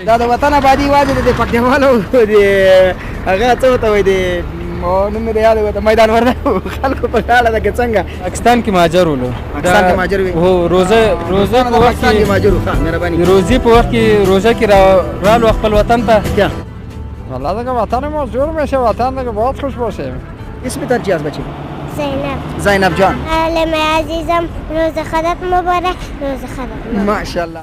دا د وطن آبادي یوازې د پکتیاوالو د هغه څه ورته وایي د نوم مې د یاد وته میدان وردګو خلکو په غاړه ده که څنګه پاکستان کې مهاجر ولو پاکستان کې مهاجر وي هو روزه په وخت کې مهاجر وو مهرباني روزي په وخت کې روزه کې رالو خپل وطن ته کیا والله دیگه وطن ما زور میشه وطن دیگه باید خوش باشه اسم چی است بچه زینب جان علم عزیزم روز خدت مبارک روز خدت مبارک ماشاءالله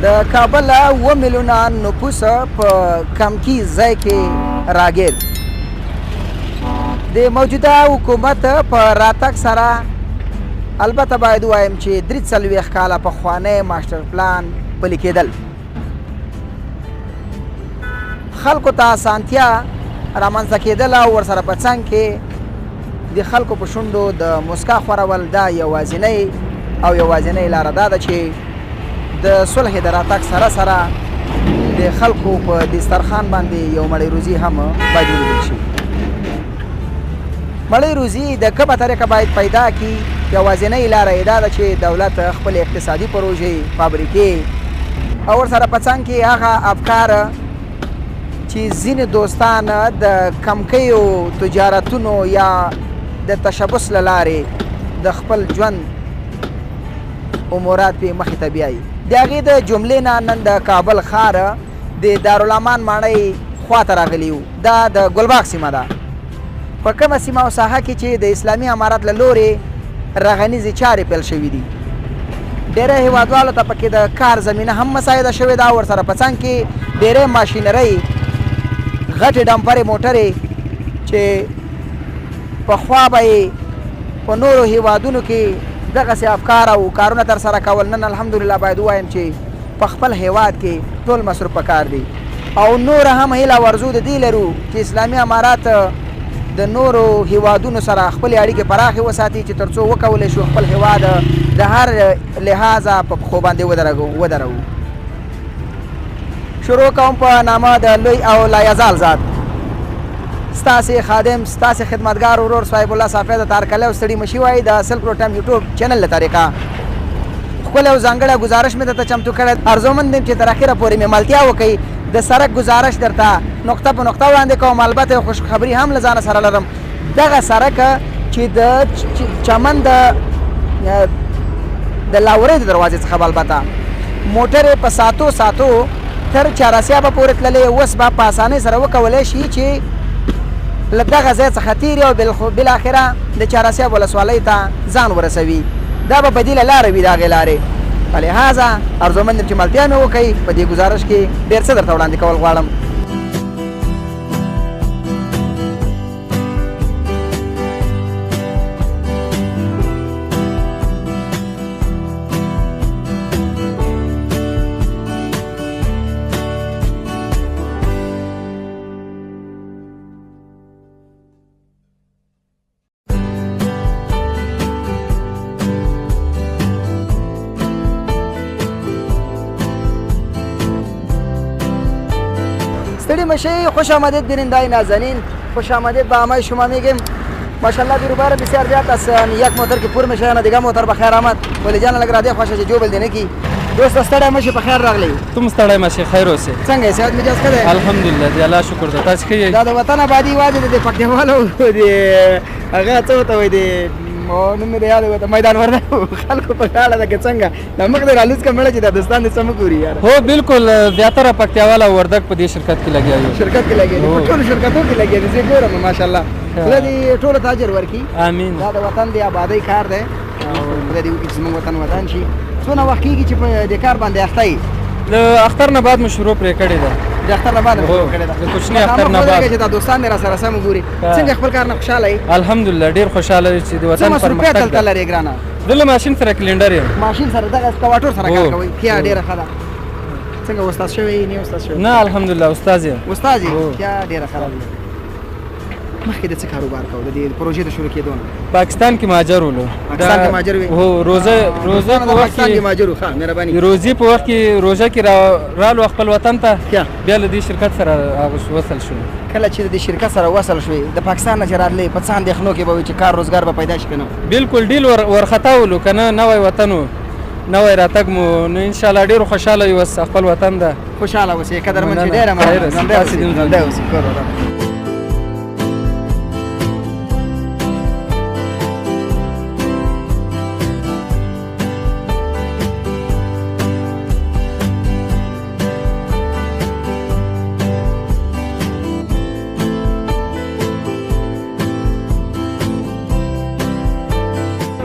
د کابل 2 میلیونه نفوس په کمکی ځای کې راګیر د موجوده حکومت په راتګ سره البته باید ووایم چې 43 کاله پخوانی ماسټر پلان پلي کېدل خلکو ته اسانتیا رامنځته کېدل او ورسره په څنګ کې د خلکو په شونډو د مسکا خورول دا یوازینۍ لاره دا ده چې د صلح د راتګ سره سره د خلکو په دسترخوان باندې یو مړۍ روزي هم باید ولیدل شي مړۍ روزي د کومه طریقه باید پیدا کړي یوازینۍ لاره یې دا ده چې دولت خپل اقتصادي پروژې فابریکې او ورسره په څنګ کې هغه افکار چې ځینې دوستان د کمکیو تجارتونو یا د تشبث له لارې د خپل ژوند امورات پې مخې ته بیایي د هغې د جملې نه نن د کابل ښار د دارالامان ماڼۍ خواته راغلي یو دا د ګلباغ سیمه ده په کومه سیمه او ساحه کې چې د اسلامي امارت له لورې رغنیزې چارې پیل شوي دي ډېری هېوادوالو ته پکې د کار زمینه هم مساعده شوې ده ورسره په څنګ کې ډېری ماشینرۍ غټې ډمپرې موټرې چې پخوا به یې په نورو هېوادونو کې دغسې افکار او کارونه ترسره کول نن الحمدلله باید ووایم چې په خپل هېواد کې ټول مصروف پکار دي او نور هم هیله ورزو د دې لرو چې اسلامي امارات د نورو هیوادونو سره خپل اړیکې پراخې وساتي چې تر څو وکولی شو خپل هیواد د هر لحاظه په پښو باندې ودرو شروع کوم په نامه د لوی او لایزال ذات. ستاسې خادم ستاسې خدمتګار ورور صاحب الله صافی د تارکلی او ستړي مشي وایي د سلک روډ ټایم یوټیوب چینل له طریقه ښکلی او ځانګړی ګزارش مې درته چمتو کړی. ارزومند یم چې تر اخره پورې مې ملتیا وکړي. د سرک گزارش درته نقطه په نقطه وړاندې کوم. البته یو خوشخبري هم له ځانه سره لرم. دغه سرک چې د چمن د لاورۍ د دروازې څخه به البته موټرې په ساتو تر چهاراسیابه پورې تللې، اوس به په اسانۍ سره وکولی شي چې له دغه ځای څخه تېري او بالاخره د چهاراسیاب ولسوالۍ ته ځان ورسوي. دا به بدیله لاره وي د هغې لارې. په لحاظه ارزومند یم چې ملتیا مې وکړئ. په دې ګزارش کې ډېر څه درته وړاندې کول غواړم. ستړي مشی، خوش آمدید بیننده‌های نازنین، خوش آمدید به همه شما میگیم. ماشاءالله بیروبار بسیار زیاد است. یک موتر که پر میشه، دیگه موتر بخیر آمد. ولی جان لگ راده خوشه جو بل دینه کی دوست ستړی مشی په خیر راغلی. تم ستړی مشی خیر اوسې. څنګه صحت مجاز کړی؟ الحمدلله دی الله شکر ده. تاسو ښه یئ؟ دا د وطن آبادي واده د پکتیوالو دی هغه څه ته وای دی نوم مې یاد وته میدان ورده خلکو په خاله ده که څنګه د مخ د رالوز کمړه چې د دوستان د سم ګوري یار. هو بالکل زیاتره پکتیاوال او وردګ په دې شرکت کې لګیا یو. شرکت کې لګیا دي، په ټولو شرکتونو کې لګیا دي. زه ګورم ماشاءالله. خدای دې ټولو ته اجر ورکړي. امین. دا د وطن د آبادۍ کار دی او خدای دې وکړي چې زموږ وطن ودان شي. څونه وخت کېږي چې په دې کار باندې اخته یې؟ د اختر نه بعد مې شروع پرې کړې ده. د اختر نه بعد شروع کړې ده. د کوچني اختر نه بعد چې دا دوستان مې را سره سم ګوري. څنګه خپل کار نه خوشاله یې؟ الحمدلله ډېر خوشاله یم چې د وطن پرمختګ دلته لرې ګرانه. زه له ماشین سره کلینډر یم. ماشین سره دغه اسکواټور سره کار کوئ؟ ښه ډېره ښه ده. څنګه استاد شوی نه استاد شوی؟ نه الحمدلله استاد یم. استاد یې؟ ښه ډېره ښه ده. مخکې د څه کاروبار کوو د دې پروژې د شروع کېدو نه؟ پاکستان کې مهاجر ولو. پاکستان کې مهاجر وې؟ هو روزه په وخت پاکستان کې مهاجر وو. ښه مهرباني. روزي په وخت کې روزه کې رالو خپل وطن ته. بیا له دې شرکت سره وصل شو. کله چې د دې شرکت سره وصل شوې د پاکستان نه چې راتلې په څه اندېښنو کې به وي چې کار روزګار به پیدا شي که نه؟ بالکل ډیل ورخطا ولو که نه نوی وطن و نوی راتګ مو نو انشاءالله ډېر خوشحاله یو خپل وطن ده. خوشحاله اوسې قدرمن چې ډېره مننه.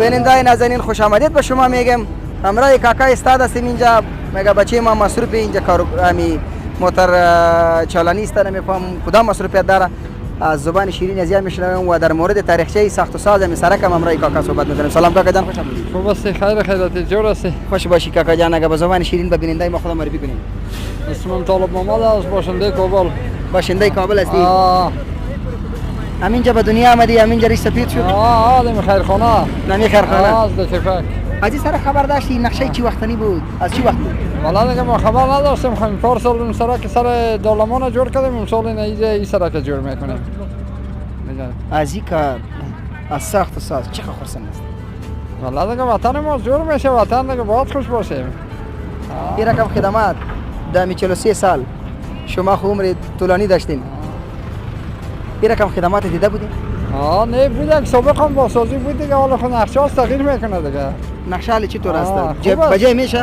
بیننده‌های نازنین خوش آمدید به شما میگم. همراه کاکا استاد هستیم اینجا. میگه بچه ما مصروف اینجا کار موتر چالانی است. نمیفهم کدام مصروفیت داره. از زبان شیرین از یا میشنویم و در مورد تاریخچه ساخت و ساز می سرک هم همراه کاکا صحبت میکنیم. سلام کاکا جان، خوش آمدید. خوب هستی؟ خیرات جور هستی؟ خوش باشی کاکا جان. اگه به زبان شیرین به بیننده ما خودم معرفی کنیم. اسمم طالب محمد است، باشنده کابل. باشنده کابل هستی؟ همینجا به دنیا آمدی؟ همینجا ریش سفید شد؟ آدم خیرخانه. نمی خیرخانه؟ از دکفک. از این سر خبر داشتی نقشه چی وقتنی بود؟ از چی وقت بود؟ والا دیگه ما خبر نداشتیم. خواهیم 4 سال اون سرک سر دولمان جور کردیم. اون سال این سرک جور میکنیم. از این کار از ساخت و ساز چقدر خرسند است؟ والا دیگه وطن ما جور میشه. وطن دیگه باید خوش باشیم. این رقم خدمات دامی 43 سال شما خو عمر طولانی داشتین. این رقم خدمات دیده بودین؟ نه بودن. سابق هم باسازی بود دیگه. حالا خود نقشه هاست تغییر میکنه دیگه. نقشه حالی چطور است؟ بجای میشه؟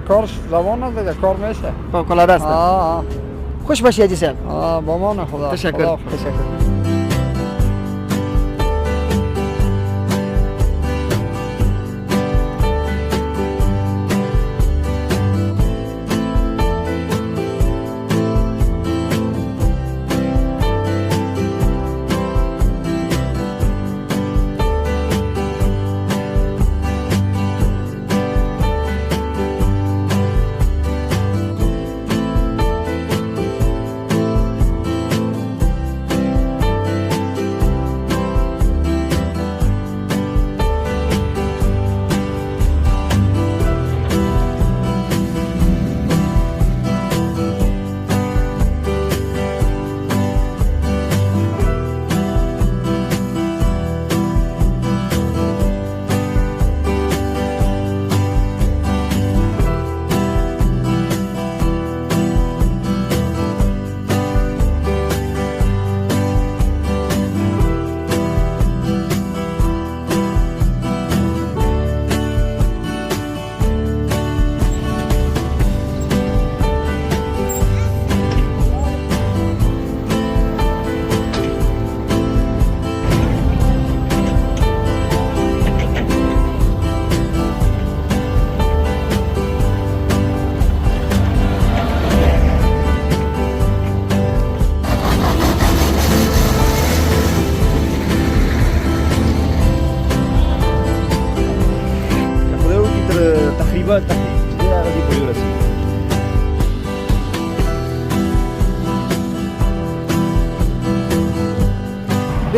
کار زبان است دیگه. کار میشه. فوق‌العاده است. خوش باشی حاجی صاحب. با مان خدا. تشکر.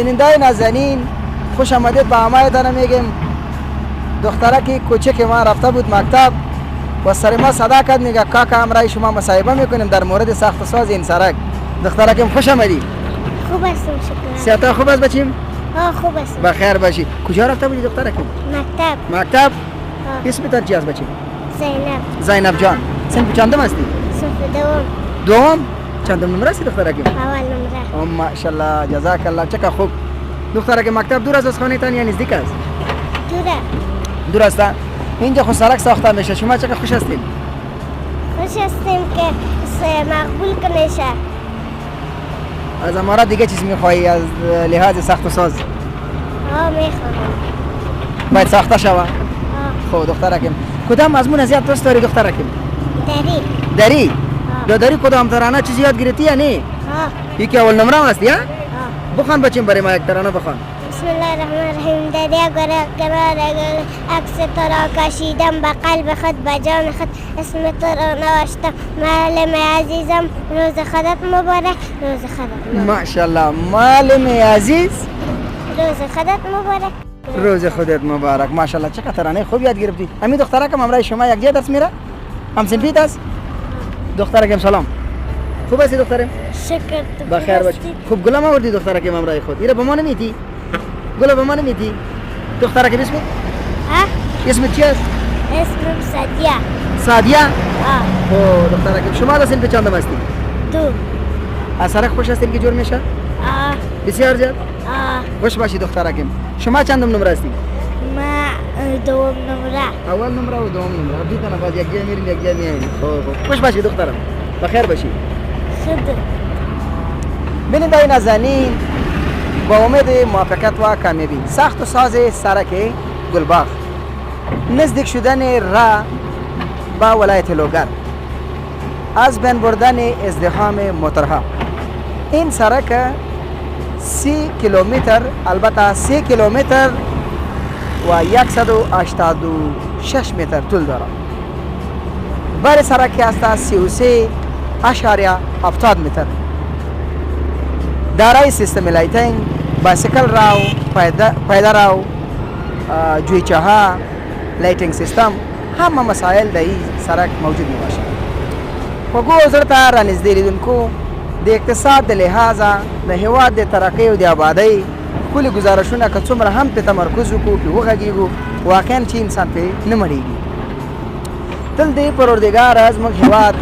بیننده نازنین خوش آمدید به همه‌تان میگیم. دخترکی کوچک ما رفته بود مکتب و سر ما صدا کرد میگه کاکا امرای شما مصاحبه میکنیم در مورد ساخت و ساز این سرک. دخترکم خوش آمدی. خوب هستم شکر. صحت خوب است بچیم؟ خوب هستم. بخیر باشی. کجا رفته بودی دخترکم؟ مکتب. اسمت چی است بچی؟ زینب جان. صنف چندم هستی؟ صنف دوم. چندم نمره هستی دخترکم؟ اول نمره. ماشاءالله جزاک الله چقدر خوب. دخترکم مکتب دور از خانه تان یا نزدیک است؟ دور است. اینجا خو سرک ساخته میشه. شما چقدر خوش هستین؟ خوش هستیم که مقبول کنه شه. از امارات دیگه چیز میخوایی از لحاظ ساخت و ساز؟ میخوام. باید ساخته شوه. خب دخترکم کدام مضمون زیاد دوست داری دخترکم؟ دری. داری کدام ترانه چیزی یاد گرفتی یا نه؟ یکی اول نمره هستی ها؟ بخوان بچیم برای ما یک ترانه بخوان. بسم الله الرحمن الرحیم. دریا قرار عکس تو را کشیدم به قلب خود به جان خود اسم تو را نوشتم معلم عزیزم روز خودت مبارک روز خودت مبارک. ماشاءالله معلم عزیز روز خودت مبارک روز خودت مبارک. ماشاءالله چقدر ترانه خوب یاد گرفتی. همین دخترکم امرای شما یک جا درس میره؟ هم سنفیت است؟ دخترکم سلام. خوب هستی دخترم؟ شکر. تو بخیر باش. خوب گلم آوردی دخترکم امرای خود. ایره به ما نمیتی؟ گل به ما نمیتی؟ دخترکم اسمت؟ اسمت چی است؟ اسمم سادیه. سادیه؟ او دخترکم شما در سنف چندم هستی؟ دو. از سرک خوش هستین که جور میشه؟ بسیار زیاد؟ خوش باشی دخترکم. شما چندم نمره هستی؟ ما دوم نمره. اول نمره و دوم نمره. دیدن باز یک جای میریم یک جای میاییم. خوش باشی دخترم. بخیر باشی. خود. بیننده نازنین با امید موفقیت و کامیابی ساخت و ساز سرک گلباغ نزدیک شدن راه با ولایت لوگر از بین بردن ازدحام موتورها. این سرک 30 کیلومتر البته 3 کیلومتر و 186 متر طول دارد. بر سرک است 33.70 متر. دارای سیستم لایتینگ، بایسیکل راو، پیاده راو، جویچه ها، لایتینگ سیستم همه مسائل در این سرک موجود می باشد. و گوزر تا رانزدی لیدونکو د اقتصاد د لحاظه د هیواد د ترقی او د آبادی کلی گزارشونه که څومره هم په تمرکز وکړو په وغږیږو واقعا چې انسان په نه مړیږي. تل دې پروردګار از موږ هیواد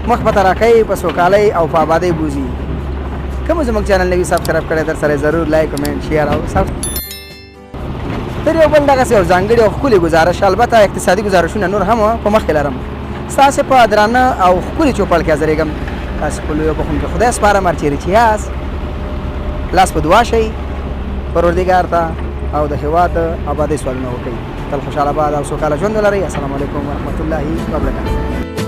مخ په ترقی په سوکالۍ او په آبادی بوزي. کوم زموږ چینل نوی سبسکرایب کړئ در سره ضرور لایک کمنټ شیر او تر یو بل دغسې یو ځانګړي او ښکلي ګزارش البته اقتصادي ګزارشونه نور هم په مخکې لرم. ستاسې په درانه او ښکلي چوپړ کې حاضرېږم. تاسې په لویو بخښونکي خدای سپارم هر چیرې چې یاست لاس په دعا شئ پروردګار ته او د هېواد د آبادۍ سوالونه وکړئ. تل خوشحاله باد او سوکاله ژوند ولرئ. السلام علیکم ورحمة الله وبرکاته.